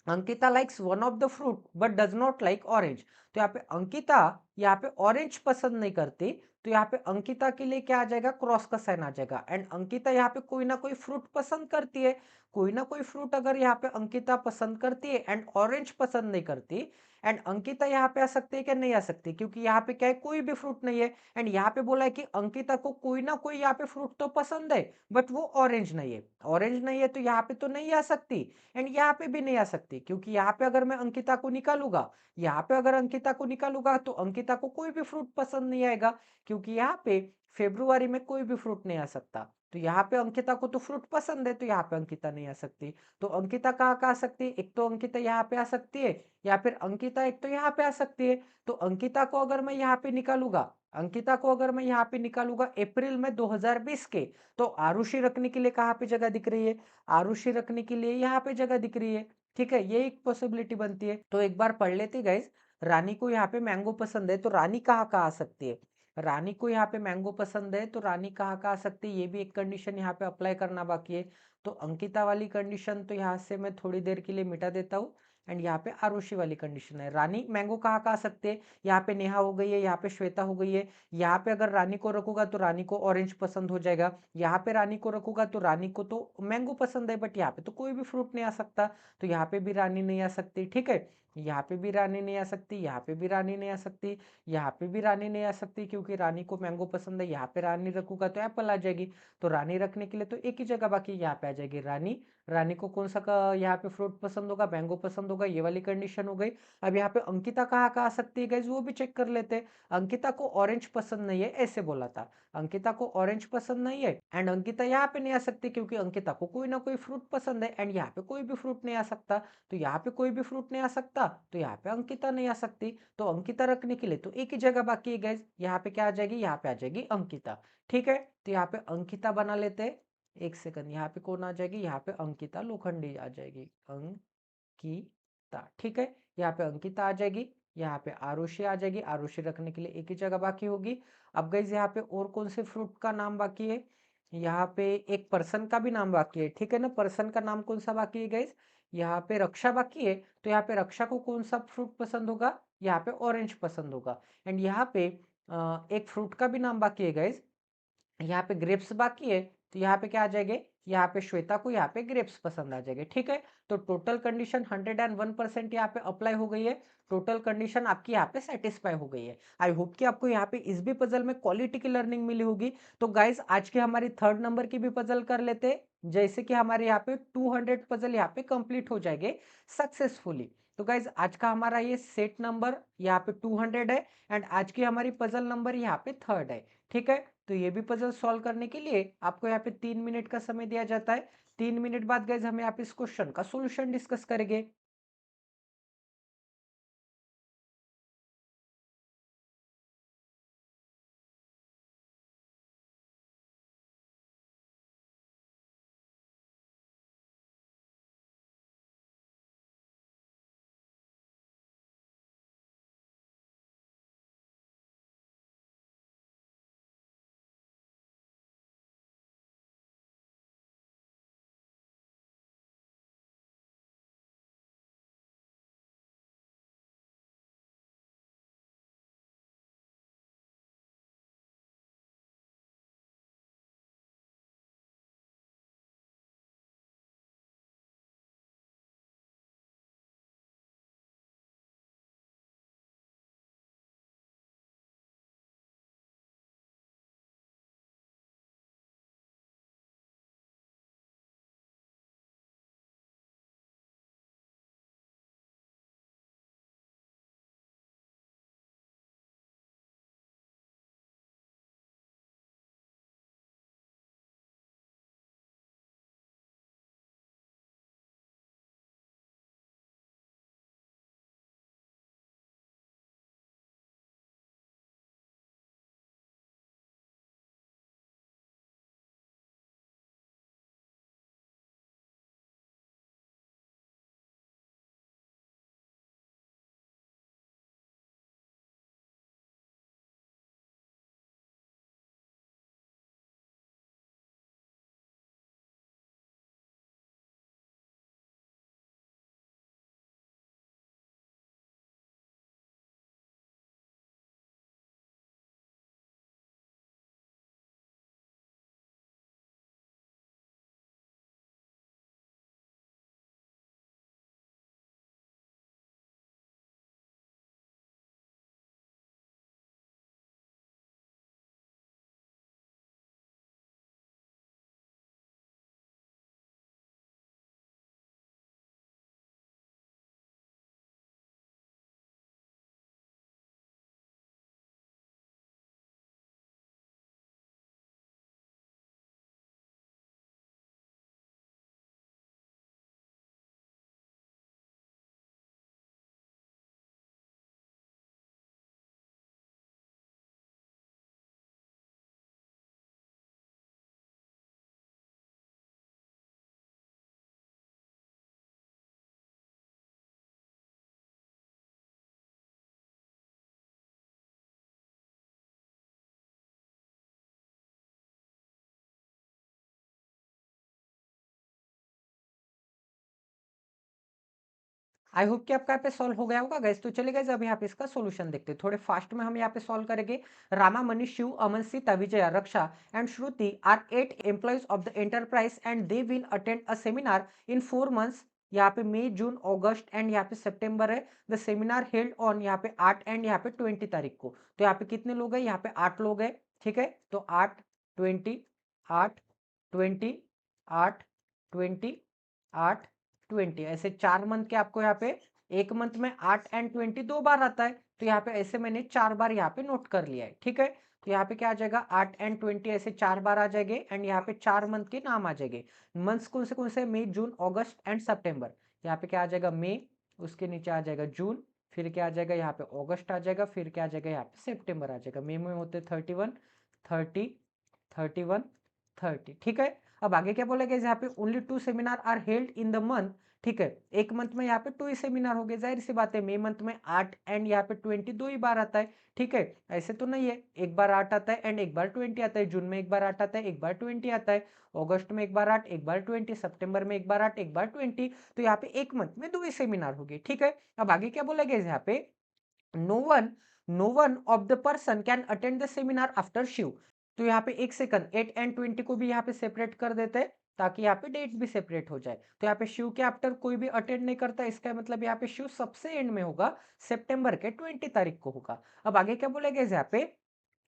Ankita likes one of the fruit but does not like orange. तो यहाँ पे अंकिता यहाँ पे ऑरेंज पसंद नहीं करती, तो यहाँ पे अंकिता के लिए क्या आ जाएगा? क्रॉस का साइन आ जाएगा। एंड अंकिता यहाँ पे कोई ना कोई फ्रूट पसंद करती है, कोई ना कोई फ्रूट अगर यहाँ पे अंकिता पसंद करती है एंड ऑरेंज पसंद नहीं करती, एंड अंकिता यहाँ पे आ सकती है क्या? नहीं आ सकती, क्योंकि यहाँ पे क्या है? कोई भी फ्रूट नहीं है। एंड यहाँ पे बोला है कि अंकिता को कोई ना कोई यहाँ पे फ्रूट तो पसंद है, बट वो ऑरेंज नहीं है। ऑरेंज नहीं है तो यहाँ पे तो नहीं आ सकती, एंड यहाँ पे भी नहीं आ सकती, क्योंकि यहाँ पे अगर मैं अंकिता को निकालूंगा, यहाँ पे अगर अंकिता को निकालूंगा तो अंकिता को कोई भी फ्रूट पसंद नहीं आएगा, क्योंकि यहाँ पे फेब्रुआरी में कोई भी फ्रूट नहीं आ सकता। तो यहाँ पे अंकिता को तो फ्रूट पसंद है, तो यहाँ पे अंकिता नहीं आ सकती। तो अंकिता कहाँ कहाँ आ सकती है? एक तो अंकिता यहाँ पे आ सकती है, या फिर अंकिता एक तो यहाँ पे आ सकती है। तो अंकिता को अगर मैं यहाँ पे निकालूंगा, अंकिता को अगर मैं यहाँ पे निकालूंगा अप्रैल में 2020 के, तो आरुषि रखने के लिए कहाँ पे जगह दिख रही है? आरुषि रखने के लिए यहाँ पे जगह दिख रही है। ठीक है, ये एक पॉसिबिलिटी बनती है। तो एक बार पढ़ लेते गाइस। रानी को यहाँ पे मैंगो पसंद है, तो रानी कहाँ कहाँ आ सकती है? रानी को यहाँ पे मैंगो पसंद है, तो रानी कहाँ कहाँ आ सकती है? ये भी एक कंडीशन यहाँ पे अप्लाई करना बाकी है। तो अंकिता वाली कंडीशन तो यहाँ से मैं थोड़ी देर के लिए मिटा देता हूँ। एंड यहाँ पे आरुषि वाली कंडीशन है। रानी मैंगो कहाँ कहाँ आ सकते हैं? यहाँ पे नेहा हो गई है, यहाँ पे श्वेता हो गई है। यहाँ पे अगर रानी को रखूंगा तो रानी को ऑरेंज पसंद हो जाएगा। यहाँ पे रानी को रखूंगा तो रानी को तो मैंगो पसंद है, बट यहाँ पे तो कोई भी फ्रूट नहीं आ सकता, तो यहाँ पे भी रानी नहीं आ सकती। ठीक है, यहाँ पे भी रानी नहीं आ सकती, यहाँ पे भी रानी नहीं आ सकती, यहाँ पे भी रानी नहीं आ सकती, क्योंकि रानी को मैंगो पसंद है। यहाँ पे रानी रखूंगा तो एप्पल आ जाएगी। तो रानी रखने के लिए तो एक ही जगह बाकी, यहाँ पे आ जाएगी रानी। रानी को कौन सा यहाँ पे फ्रूट पसंद होगा? मैंगो पसंद होगा, ये वाली कंडीशन हो गई। अब यहाँ पे अंकिता कहाँ कहाँ आ सकती है गाइज, वो भी चेक कर लेते हैं। अंकिता को ऑरेंज पसंद नहीं है, ऐसे बोला था। अंकिता को ऑरेंज पसंद नहीं है, एंड अंकिता यहाँ पे नहीं आ सकती, क्योंकि अंकिता को कोई ना कोई फ्रूट पसंद है, एंड यहाँ पे कोई भी फ्रूट नहीं आ सकता। तो यहाँ पे कोई भी फ्रूट नहीं आ सकता, तो यहाँ पे अंकिता नहीं आ सकती। तो अंकिता रखने के लिए तो एक ही जगह बाकी है गैस। यहाँ पे क्या आ जाएगी? यहाँ पे आ जाएगी अंकिता। ठीक है, तो यहाँ पे अंकिता बना लेते हैं। एक सेकंड, यहाँ पे कौन आ जाएगी? यहाँ पे अंकिता लोखंडी आ जाएगी। अंकिता, ठीक है, यहाँ पे अंकिता आ जाएगी। यहाँ पे आरुषि आ जाएगी। आरुषि रखने के लिए एक ही जगह बाकी होगी। अब गाइज यहाँ पे और कौन से फ्रूट का नाम बाकी है? यहाँ पे एक पर्सन का भी नाम बाकी है। ठीक है ना, पर्सन का नाम कौन सा बाकी है गाइज? यहाँ पे रक्षा बाकी है। तो यहाँ पे रक्षा को कौन सा फ्रूट पसंद होगा? यहाँ पे ऑरेंज पसंद होगा। एंड यहाँ पे एक फ्रूट का भी नाम बाकी है गाइज। यहाँ पे ग्रेप्स बाकी है, तो यहाँ पे क्या आ जाएंगे? यहाँ पे श्वेता को यहाँ पे ग्रेप्स पसंद आ जाएंगे। ठीक है, तो टोटल कंडीशन 101% यहाँ पे अप्लाई हो गई है। टोटल कंडीशन आपकी यहाँ पे सेटिस्फाई हो गई है। आई होप कि आपको यहाँ पे इस भी पजल में क्वालिटी की लर्निंग मिली होगी। तो गाइज आज की हमारी 3rd नंबर की भी पजल कर लेते हैं, जैसे कि हमारे यहाँ पे 200 पजल यहाँ पे कंप्लीट हो जाएंगे सक्सेसफुली। तो गाइज आज का हमारा ये सेट नंबर यहाँ पे 200 है, एंड आज की हमारी पजल नंबर यहाँ पे 3rd है। ठीक है, तो ये भी पजल सॉल्व करने के लिए आपको यहाँ पे 3 मिनट का समय दिया जाता है। 3 मिनट बाद गाइज हम यहाँ पे इस क्वेश्चन का सोल्यूशन डिस्कस करेंगे। आई होप कि आपका यहाँ पे सॉल्व हो गया होगा गाइस। तो चलिए गाइस, अब यहाँ पे इसका सॉल्यूशन देखते हैं। थोड़े फास्ट में हम यहाँ पे सॉल्व करेंगे। Rama, Manish, Shiv, Aman, Sita, Vijaya, Raksha and Shruti are 8 employees of the enterprise and they will attend a seminar in 4 months. यहाँ पे मई, जून, अगस्त एंड यहाँ पे सितंबर है। द सेमिनार हेल्ड ऑन यहाँ पे 8 एंड यहाँ पे 20 तारीख को। तो यहाँ पे कितने लोग हैं? यहाँ पे 8 लोग हैं। ठीक है, तो 8 20 8 20 8 20 8 20 ऐसे 4 मंथ के आपको यहाँ पे, एक मंथ में 8 एंड 20 2 बार आता है। तो यहाँ पे ऐसे मैंने 4 बार यहाँ पे नोट कर लिया है। ठीक है, तो यहाँ पे क्या आ जाएगा? 8 एंड 20 ऐसे 4 बार आ जाएंगे एंड यहाँ पे 4 मंथ के नाम आ जाएंगे। मंथ्स कौन से? मई, जून, अगस्त एंड सितंबर। यहाँ पे क्या आ जाएगा? मई, उसके नीचे आ जाएगा जून, फिर क्या आ जाएगा? यहाँ पे अगस्त आ जाएगा, फिर क्या आ जाएगा? यहाँ पे सितंबर आ जाएगा। मई में होते 31 30 31 30। ठीक है, अब आगे क्या बोलेगा? यहाँ पे only 2 seminar are held in the month. ठीक है, एक मंथ में यहाँ पे 2 ही सेमिनार हो गए। जाहिर सी बात है, मई मंथ में 8 एंड यहाँ पे 20 2 ही बार आता है। ठीक है, ऐसे तो नहीं है, एक बार 8 आता है एंड एक बार 20 आता है। जून में एक बार 8 आता है, एक बार 20 आता है। अगस्त में एक बार 8 एक बार 20, सितंबर में एक बार 8 एक बार 20। तो यहाँ पे एक मंथ में 2 ही सेमिनार हो गए। ठीक है, अब आगे क्या बोलेगा यहाँ पे? No one no one of the person can attend the seminar after Shiv. तो यहाँ पे एक सेकंड, 8 एंड 20 को भी यहाँ पे सेपरेट कर देते हैं ताकि यहाँ पे डेट भी सेपरेट हो जाए। तो यहाँ पे शिव के आफ्टर कोई भी अटेंड नहीं करता, इसका मतलब यहाँ पे शिव सबसे एंड में होगा, सितंबर के 20 तारीख को होगा। अब आगे क्या बोलेगा यहाँ पे?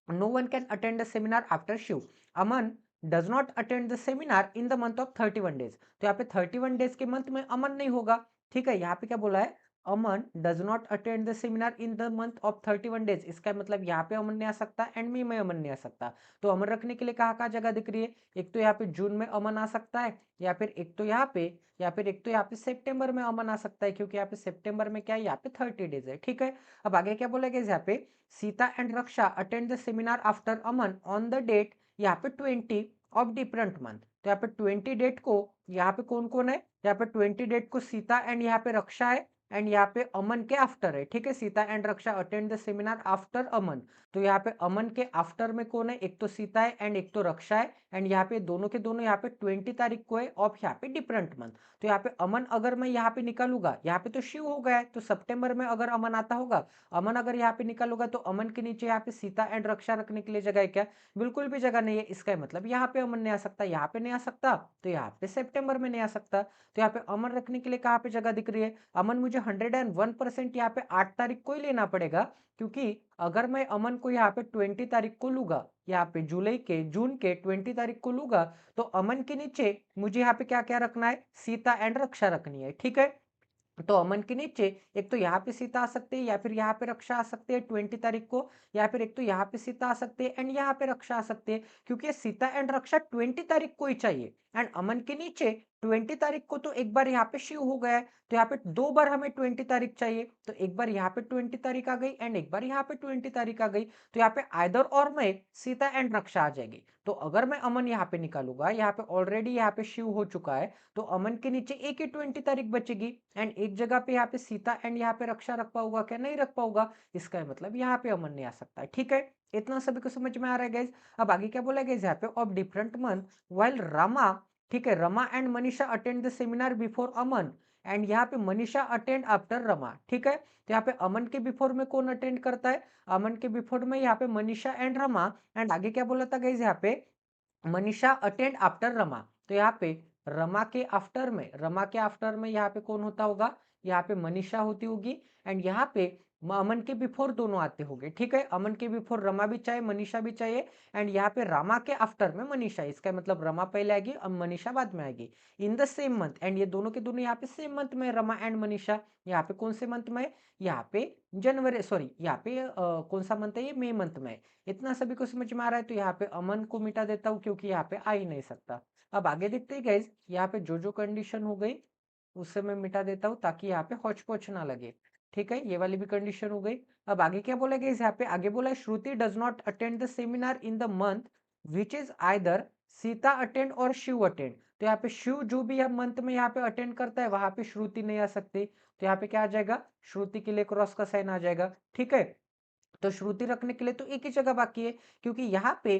No one can attend the seminar after Shiv. Aman does not attend the seminar in the month of 31 days. तो यहाँ पे 31 डेज के मंथ में अमन नहीं होगा। ठीक है, यहाँ पे क्या बोला है? Aman does not attend the seminar in the month of 31 days. इसका मतलब यहाँ पे अमन नहीं आ सकता एंड मई में अमन नहीं आ सकता। तो अमन रखने के लिए कहाँ कहाँ जगह दिख रही है? एक तो यहाँ पे जून में अमन आ सकता है, या फिर एक तो यहाँ पे, या फिर एक तो यहाँ पे सितंबर में अमन आ सकता है, क्योंकि यहाँ पे सितंबर में क्या है? यहाँ पे 30 डेज है। ठीक है, अब आगे क्या बोलेगा यहाँ पे? Sita and Raksha attend the seminar after Aman on the date यहाँ पे 20 ऑफ डिफरेंट मंथ। तो यहाँ पे 20 डेट को यहाँ पे कौन कौन है? यहाँ पे 20 डेट को सीता एंड यहाँ पे रक्षा है एंड यहाँ पे अमन के आफ्टर है। ठीक है, Sita and Raksha attend the seminar after Aman. तो यहाँ पे अमन के आफ्टर में कौन है? एक तो सीता है एंड एक तो रक्षा है एंड यहाँ पे दोनों के दोनों यहाँ पे 20 तारीख को है ऑफ यहाँ पे डिफरेंट मंथ। तो यहाँ पे अमन अगर मैं यहाँ पे निकालूंगा, यहाँ पे तो शिव हो गया है, तो सितंबर में अगर अमन आता होगा, अमन अगर यहाँ पे निकालूंगा तो अमन के नीचे यहाँ पे सीता एंड रक्षा रखने के लिए जगह है क्या? बिल्कुल भी जगह नहीं है। इसका मतलब यहाँ पे अमन नहीं आ सकता, यहाँ पे नहीं आ सकता, तो यहाँ पे सितंबर में नहीं आ सकता। तो यहाँ पे अमन रखने के लिए कहाँ पे जगह दिख रही है? अमन मुझे 101% यहाँ पे 8 तारीख को ही लेना पड़ेगा, क्योंकि अगर मैं अमन को यहाँ पे 20 तारीख को लूंगा, यहाँ पे जून के 20 तारीख को लूंगा, तो अमन के नीचे मुझे यहाँ पे क्या क्या रखना है? सीता एंड रक्षा रखनी है। ठीक है, तो अमन के नीचे एक तो यहाँ पे सीता आ सकती है, या फिर यहाँ पे रक्षा आ सकती है 20 तारीख को, या फिर एक तो यहाँ पे सीता आ सकती है एंड यहाँ पे रक्षा आ सकती है, क्योंकि ये सीता एंड रक्षा 20 तारीख को ही चाहिए। एंड अमन के नीचे 20 तारीख को तो एक बार यहाँ पे शिव हो गया है, तो यहाँ पे 2 बार हमें 20 तारीख चाहिए। तो एक बार यहाँ पे 20 तारीख आ गई एंड एक बार यहाँ पे 20 तारीख आ गई। तो यहाँ पे आइदर और में सीता एंड रक्षा आ जाएगी। तो अगर मैं अमन यहाँ पे निकालूंगा, यहाँ पे ऑलरेडी यहाँ पे शिव हो चुका है, तो अमन के नीचे एक ही 20 तारीख बचेगी एंड एक जगह पे यहाँ पे सीता एंड यहाँ पे रक्षा रख पाऊंगा क्या? नहीं रख पाऊंगा। इसका मतलब यहाँ पे अमन नहीं आ सकता है। ठीक है, इतना सभी को समझ में आ रहा है गाइस? अब आगे क्या बोला गाइस यहाँ पे? Of different month while Rama, ठीक है, Rama and Manisha attend the seminar before Aman and यहाँ पे मनीषा अटेंड आफ्टर रमा। ठीक है, तो यहाँ पे अमन के बिफोर में कौन अटेंड करता है? अमन के बिफोर में यहाँ पे मनीषा एंड रमा। एंड आगे क्या बोला था गाइस यहाँ पे? Manisha attend after Rama. तो यहाँ पे रमा के आफ्टर में यहाँ पे कौन होता होगा? यहाँ पे मनीषा होती होगी एंड यहाँ पे अमन के बिफोर दोनों आते होंगे। ठीक है, अमन के बिफोर रमा भी चाहिए, मनीषा भी चाहिए एंड यहाँ पे रमा के आफ्टर में मनीषा। इसका मतलब रमा पहले आएगी और मनीषा बाद में आएगी इन द सेम मंथ। एंड ये दोनों के दोनों यहाँ पे सेम मंथ में, रमा एंड मनीषा। यहाँ पे कौन से मंथ में? यहाँ पे जनवरी, सॉरी यहाँ पे कौन सा मंथ है? ये मई मंथ में। इतना सभी को समझ में आ रहा है? तो यहाँ पे अमन को मिटा देता हूँ, क्योंकि यहाँ पे आ ही नहीं सकता। अब आगे देखते हैं गाइस, यहाँ पे जो जो कंडीशन हो गई उससे मैं मिटा देता हूँ ताकि यहाँ पे हौच पौच ना लगे। ठीक है, ये वाली भी कंडीशन हो गई। अब आगे क्या बोला गया यहाँ पे? आगे बोला है Shruti does not attend the seminar in the month which is either Sita attend or Shiv attend. तो यहाँ पे शिव जो भी मंथ में यहाँ पे अटेंड करता है, वहां पे श्रुति नहीं आ सकती। तो यहाँ पे क्या आ जाएगा? श्रुति के लिए क्रॉस का साइन आ जाएगा। ठीक है, तो श्रुति रखने के लिए तो एक ही जगह बाकी है, क्योंकि यहाँ पे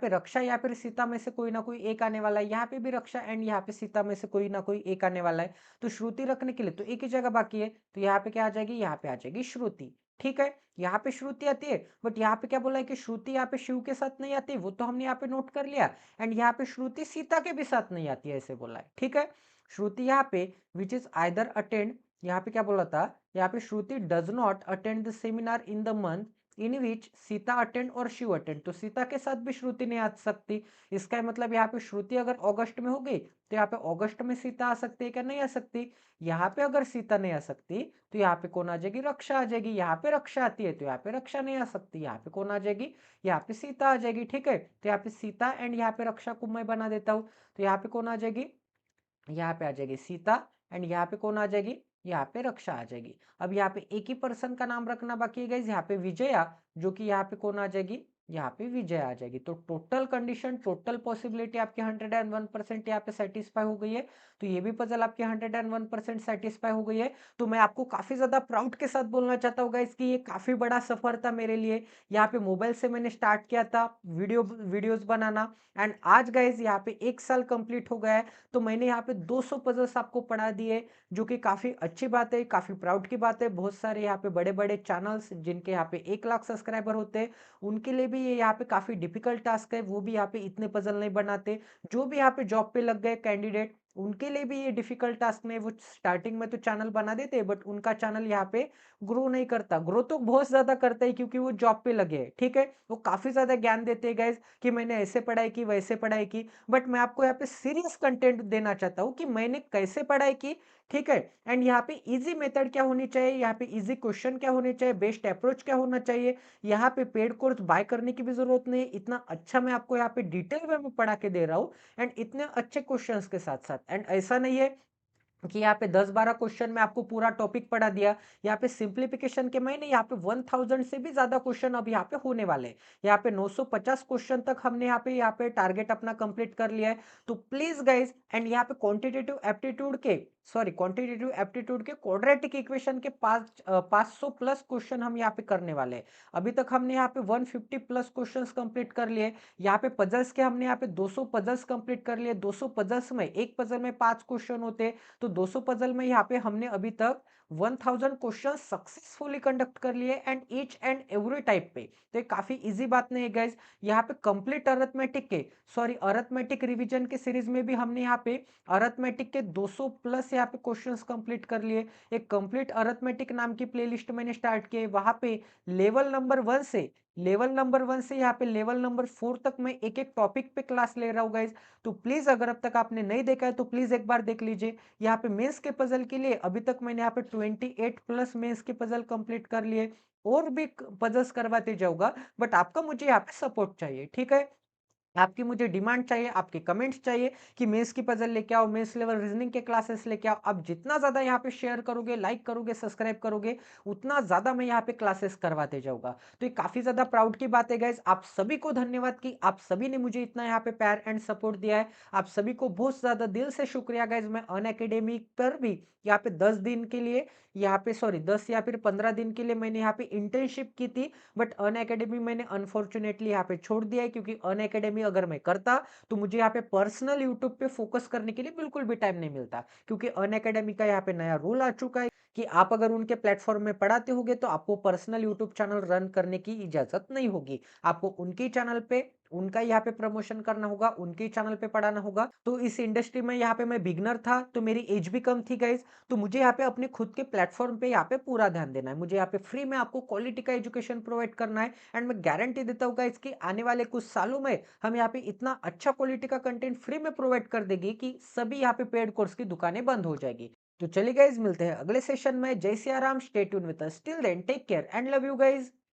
रक्षा या फिर सीता में से कोई ना कोई एक आने वाला है, यहाँ पे भी रक्षा एंड यहाँ पे सीता में से कोई ना कोई एक आने वाला है। तो श्रुति रखने के लिए तो एक ही जगह बाकी है, तो यहाँ पे क्या आ जाएगी, यहाँ पे आ जाएगी श्रुति। ठीक है, यहाँ पे श्रुति आती है, बट यहाँ पे क्या बोला है कि श्रुति यहाँ पे शिव के साथ नहीं आती, वो तो हमने यहाँ पे नोट कर लिया। एंड यहाँ पे श्रुति सीता के भी साथ नहीं आती है, ऐसे बोला है। ठीक है, श्रुति यहाँ पे विच इज आइदर अटेंड, यहाँ पे क्या बोला था, यहाँ पे Shruti does not attend the seminar in the month in which Sita attend or Shiv attend, तो सीता के साथ भी श्रुति नहीं आ सकती। इसका मतलब यहाँ पे श्रुति अगर अगस्त में हो गई तो यहाँ पे अगस्त में सीता आ सकती है क्या, नहीं आ सकती। यहाँ पे अगर सीता नहीं आ सकती तो यहाँ पे कौन आ जाएगी, रक्षा आ जाएगी। यहाँ पे रक्षा आती है तो यहाँ पे रक्षा नहीं आ सकती, यहाँ पे कौन आ जाएगी, यहाँ पे सीता आ जाएगी। ठीक है, तो यहाँ पे सीता एंड यहाँ पे रक्षा को मैं बना देता हूँ, तो यहाँ पे कौन आ जाएगी, यहाँ पे आ जाएगी सीता एंड यहाँ पे कौन आ जाएगी, यहाँ पे रक्षा आ जाएगी। अब यहाँ पे एक ही पर्सन का नाम रखना बाकी है गाइस, यहाँ पे विजया, जो कि यहाँ पे कौन आ जाएगी, यहाँ पे विजया आ जाएगी। तो टोटल कंडीशन, टोटल पॉसिबिलिटी आपकी 101% यहाँ पे सेटिस्फाई हो गई है। तो ये भी पजल आपकी 101% सेटिस्फाई हो गई है। तो मैं आपको काफी ज्यादा प्राउड के साथ बोलना चाहता हूँ गाइस कि ये काफी बड़ा सफर था मेरे लिए। यहाँ पे मोबाइल से मैंने स्टार्ट किया था वीडियोस बनाना, एंड आज गाइस यहाँ पे 1 साल कंप्लीट हो गया है। तो मैंने यहाँ पे 200 पजल्स आपको पढ़ा दिए, जो कि काफी अच्छी बात है, काफी प्राउड की बात है। बहुत सारे यहाँ पे बड़े बड़े चैनल्स जिनके यहाँ पे 1 लाख सब्सक्राइबर होते हैं, उनके लिए भी ये यहाँ पे काफी डिफिकल्ट टास्क है, वो भी यहाँ पे इतने पजल नहीं बनाते। जो भी यहाँ पे जॉब पे लग गए कैंडिडेट, उनके लिए भी ये डिफिकल्ट टास्क नहीं। वो स्टार्टिंग में तो चैनल बना देते बट उनका चैनल यहाँ पे ग्रो नहीं करता। ग्रो तो बहुत ज्यादा करता है क्योंकि वो जॉब पे लगे हैं। ठीक है, वो काफी ज्यादा ज्ञान देते हैं गाइज कि मैंने ऐसे पढ़ाई की, वैसे पढ़ाई की, बट मैं आपको यहाँ पे सीरियस कंटेंट देना चाहता हूँ कि मैंने कैसे पढ़ाई की। ठीक है, एंड यहाँ पे इजी मेथड क्या होनी चाहिए, यहाँ पे इजी क्वेश्चन क्या होने चाहिए, बेस्ट अप्रोच क्या होना चाहिए। यहाँ पे पेड कोर्स बाय करने की भी जरूरत नहीं है, इतना अच्छा मैं आपको यहाँ पे डिटेल में पढ़ा के दे रहा हूँ, एंड इतने अच्छे क्वेश्चंस के साथ साथ। एंड ऐसा नहीं है कि यहाँ पे 10-12 क्वेश्चन में आपको पूरा टॉपिक पढ़ा दिया। यहाँ पे सिंप्लीफिकेशन के मैंने यहाँ पे 1000 से भी ज्यादा क्वेश्चन अब यहाँ पे होने वाले हैं। यहाँ पे 950 क्वेश्चन तक हमने यहाँ पे टारगेट अपना कंप्लीट कर लिया है। तो प्लीज गाइज, एंड यहाँ पे क्वांटिटेटिव एप्टीट्यूड के क्वाड्रेटिक इक्वेशन के 500 प्लस क्वेश्चन हम यहाँ पे करने वाले हैं। अभी तक हमने यहाँ पे 150 प्लस क्वेश्चंस कंप्लीट कर लिए। यहाँ पे पजल्स के हमने यहाँ पे 200 पजल्स कंप्लीट कर लिए। 200 पजल्स में एक पजल में 5 क्वेश्चन होते, तो 200 पजल में यहाँ पे हमने अभी तक 1000 क्वेश्चन सक्सेसफुली कंडक्ट कर लिए, and each and every type पे। तो ये काफी इजी बात नहीं है गाइज। यहाँ पे कंप्लीट अरिथमेटिक रिवीजन के सीरीज में भी हमने यहाँ पे अरिथमेटिक के 200 प्लस यहाँ पे क्वेश्चंस कंप्लीट कर लिए। एक कंप्लीट अरिथमेटिक नाम की प्लेलिस्ट मैंने स्टार्ट की है, वहां पे लेवल नंबर 1 से यहाँ पे लेवल नंबर 4 तक मैं एक एक टॉपिक पे क्लास ले रहा हूँ गाइज। तो प्लीज अगर अब तक आपने नहीं देखा है तो प्लीज एक बार देख लीजिए। यहाँ पे मेंस के पजल के लिए अभी तक मैंने यहाँ पे 28 प्लस मेंस के पजल कंप्लीट कर लिए, और भी पजल्स करवाते जाऊंगा, बट आपका मुझे यहाँ पे सपोर्ट चाहिए। ठीक है, आपकी मुझे डिमांड चाहिए, आपके कमेंट्स चाहिए कि मेंस की पजल लेके आओ, मेंस लेवल रीजनिंग के क्लासेस लेके आओ। आप जितना ज्यादा यहाँ पे शेयर करोगे, लाइक करोगे, सब्सक्राइब करोगे, उतना ज्यादा मैं यहाँ पे क्लासेस करवाते जाऊंगा। तो ये काफी ज्यादा प्राउड की बात है गाइज। आप सभी को धन्यवाद कि आप सभी ने मुझे इतना यहाँ पे प्यार एंड सपोर्ट दिया है। आप सभी को बहुत ज्यादा दिल से शुक्रिया गाइज। मैं अनअकैडमी पर भी यहाँ पे 10 दिन के लिए, यहाँ पे सॉरी 10 या फिर 15 दिन के लिए मैंने यहाँ पे इंटर्नशिप की थी, बट अनअकैडमी मैंने अनफॉर्चुनेटली यहाँ पे छोड़ दिया है, क्योंकि अनअकैडमी अगर मैं करता तो मुझे यहाँ पे पर्सनल यूट्यूब पे फोकस करने के लिए बिल्कुल भी टाइम नहीं मिलता। क्योंकि अनअकैडमी का यहाँ पे नया रूल आ चुका है कि आप अगर उनके प्लेटफॉर्म में पढ़ाते होगे तो आपको पर्सनल यूट्यूब चैनल रन करने की इजाजत नहीं होगी। आपको उनके चैनल पे उनका यहाँ पे प्रमोशन करना होगा, उनके चैनल पे पढ़ाना होगा। तो इस इंडस्ट्री में यहाँ पे मैं बिगनर था, तो मेरी एज भी कम थी गाइज। तो मुझे यहाँ पे अपने खुद के प्लेटफॉर्म पे यहाँ पे पूरा ध्यान देना है। मुझे यहाँ पे फ्री में आपको क्वालिटी का एजुकेशन प्रोवाइड करना है, एंड मैं गारंटी देता हूँ गाइज कि आने वाले कुछ सालों में हम यहाँ पे इतना अच्छा क्वालिटी का कंटेंट फ्री में प्रोवाइड कर देगी कि सभी यहाँ पे पेड कोर्स की दुकानें बंद हो जाएगी। तो चलिए गाइज, मिलते हैं अगले सेशन में। जय Siya Ram, stay tune with us, till then take care and love you guys.